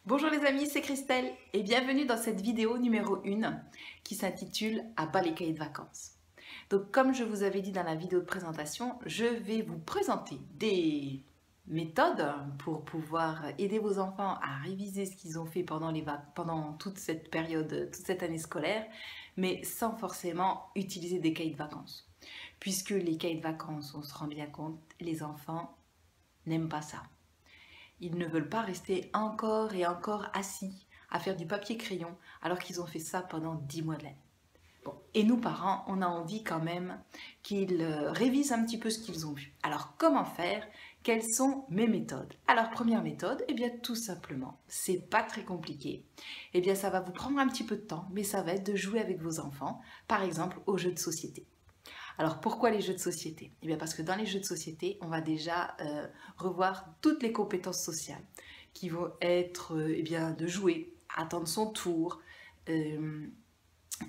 Bonjour les amis, c'est Christelle et bienvenue dans cette vidéo numéro 1 qui s'intitule « À bas les cahiers de vacances ». Donc comme je vous avais dit dans la vidéo de présentation, je vais vous présenter des méthodes pour pouvoir aider vos enfants à réviser ce qu'ils ont fait pendant toute cette période, toute cette année scolaire, mais sans forcément utiliser des cahiers de vacances. Puisque les cahiers de vacances, on se rend bien compte, les enfants n'aiment pas ça. Ils ne veulent pas rester encore et encore assis à faire du papier-crayon alors qu'ils ont fait ça pendant 10 mois de l'année. Bon. Et nous, parents, on a envie quand même qu'ils révisent un petit peu ce qu'ils ont vu. Alors, comment faire? Quelles sont mes méthodes? Alors, première méthode, eh bien, tout simplement, c'est pas très compliqué. Eh bien, ça va vous prendre un petit peu de temps, mais ça va être de jouer avec vos enfants, par exemple, aux jeux de société. Alors pourquoi les jeux de société? Eh bien parce que dans les jeux de société, on va déjà revoir toutes les compétences sociales qui vont être eh bien, de jouer, attendre son tour,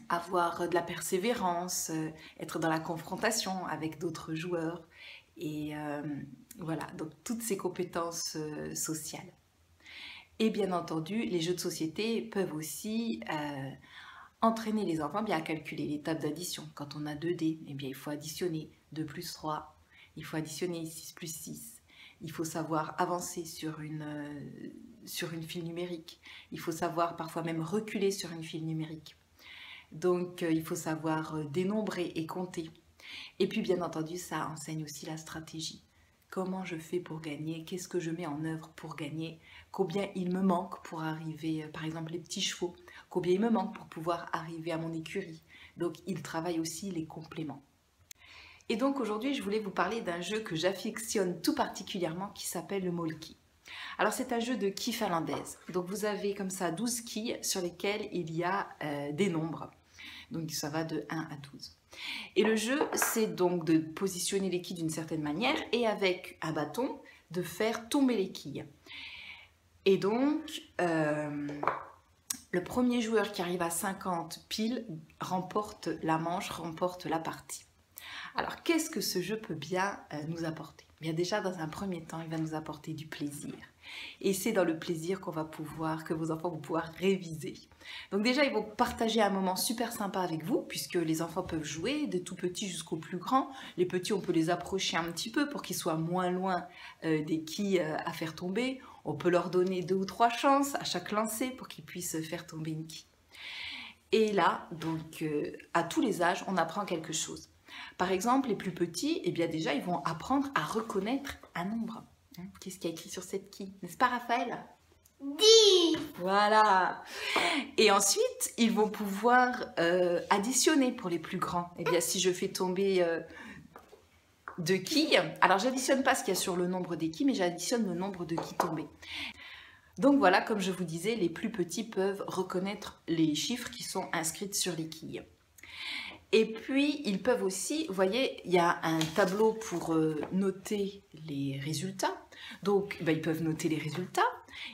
avoir de la persévérance, être dans la confrontation avec d'autres joueurs et voilà, donc toutes ces compétences sociales. Et bien entendu, les jeux de société peuvent aussi entraîner les enfants bien à calculer les tables d'addition. Quand on a 2D, eh bien, il faut additionner 2 plus 3, il faut additionner 6 plus 6. Il faut savoir avancer sur une file numérique. Il faut savoir parfois même reculer sur une file numérique. Donc, il faut savoir dénombrer et compter. Et puis, bien entendu, ça enseigne aussi la stratégie. Comment je fais pour gagner? Qu'est-ce que je mets en œuvre pour gagner? Combien il me manque pour arriver, par exemple, les petits chevaux? Combien il me manque pour pouvoir arriver à mon écurie? Donc, il travaille aussi les compléments. Et donc, aujourd'hui, je voulais vous parler d'un jeu que j'affectionne tout particulièrement qui s'appelle le Molki. Alors, c'est un jeu de quilles finlandaises. Donc, vous avez comme ça 12 quilles sur lesquelles il y a des nombres. Donc, ça va de 1 à 12. Et le jeu, c'est donc de positionner les quilles d'une certaine manière et avec un bâton, de faire tomber les quilles. Et donc, le premier joueur qui arrive à 50 piles remporte la manche, remporte la partie. Alors, qu'est-ce que ce jeu peut bien nous apporter? Bien déjà, dans un premier temps, il va nous apporter du plaisir. Et c'est dans le plaisir que vos enfants vont pouvoir réviser. Donc déjà, ils vont partager un moment super sympa avec vous, puisque les enfants peuvent jouer, de tout petits jusqu'au plus grand. Les petits, on peut les approcher un petit peu pour qu'ils soient moins loin des quilles à faire tomber. On peut leur donner 2 ou 3 chances à chaque lancer pour qu'ils puissent faire tomber une quille. Et là, donc, à tous les âges, on apprend quelque chose. Par exemple, les plus petits, eh bien déjà, ils vont apprendre à reconnaître un nombre. Qu'est-ce qu'il y a écrit sur cette quille? N'est-ce pas, Raphaël? 10. Voilà. Et ensuite, ils vont pouvoir additionner pour les plus grands. Eh bien, si je fais tomber 2 quilles, alors j'additionne pas ce qu'il y a sur le nombre des quilles, mais j'additionne le nombre de quilles tombées. Donc voilà, comme je vous disais, les plus petits peuvent reconnaître les chiffres qui sont inscrits sur les quilles. Et puis, ils peuvent aussi, vous voyez, il y a un tableau pour noter les résultats. Donc, ils peuvent noter les résultats.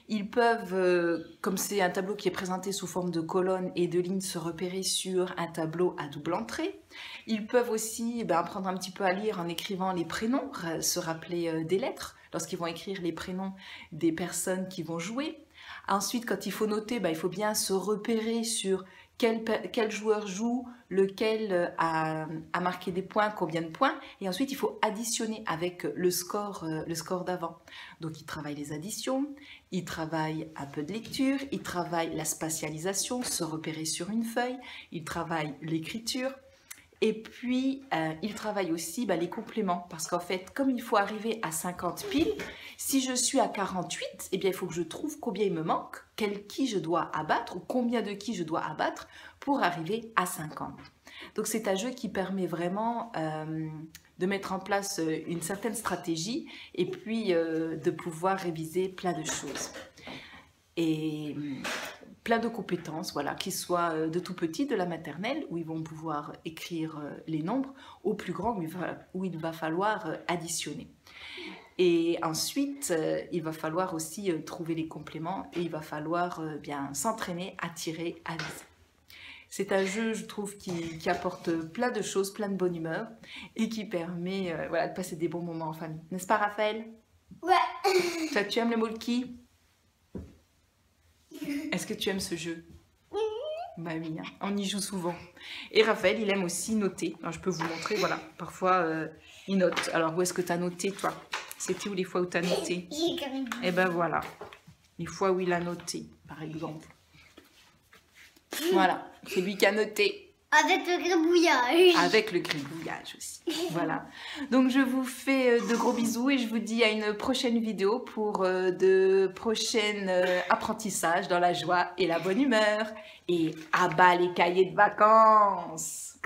Ils peuvent, comme c'est un tableau qui est présenté sous forme de colonnes et de lignes, se repérer sur un tableau à double entrée. Ils peuvent aussi apprendre un petit peu à lire en écrivant les prénoms, se rappeler des lettres lorsqu'ils vont écrire les prénoms des personnes qui vont jouer. Ensuite, quand il faut noter, il faut bien se repérer sur quel joueur joue, lequel a marqué des points, combien de points. Et ensuite, il faut additionner avec le score d'avant. Donc, il travaille les additions, il travaille un peu de lecture, il travaille la spatialisation, se repérer sur une feuille, il travaille l'écriture. Et puis, il travaille aussi les compléments. Parce qu'en fait, comme il faut arriver à 50 piles, si je suis à 48, eh bien, il faut que je trouve combien il me manque, quelle quille je dois abattre, ou combien de quilles je dois abattre pour arriver à 50. Donc, c'est un jeu qui permet vraiment de mettre en place une certaine stratégie et puis de pouvoir réviser plein de choses. Et plein de compétences, voilà, qui soient de tout petit, de la maternelle, où ils vont pouvoir écrire les nombres, au plus grand, où il va falloir additionner. Et ensuite, il va falloir aussi trouver les compléments et il va falloir bien s'entraîner à tirer, à viser. C'est un jeu, je trouve, qui apporte plein de choses, plein de bonne humeur et qui permet voilà, de passer des bons moments en famille. N'est-ce pas, Raphaël? Ouais. Toi, tu aimes le molki? Est-ce que tu aimes ce jeu? Bah oui, hein, on y joue souvent. Et Raphaël, il aime aussi noter. Alors, je peux vous montrer, voilà. Parfois, il note. Alors, où est-ce que tu as noté, toi? C'était où les fois où tu as noté? Et ben voilà. Les fois où il a noté, par exemple. Voilà, c'est lui qui a noté. Avec le gribouillage. Avec le gribouillage aussi. Voilà. Donc je vous fais de gros bisous et je vous dis à une prochaine vidéo pour de prochains apprentissages dans la joie et la bonne humeur. Et à bas les cahiers de vacances!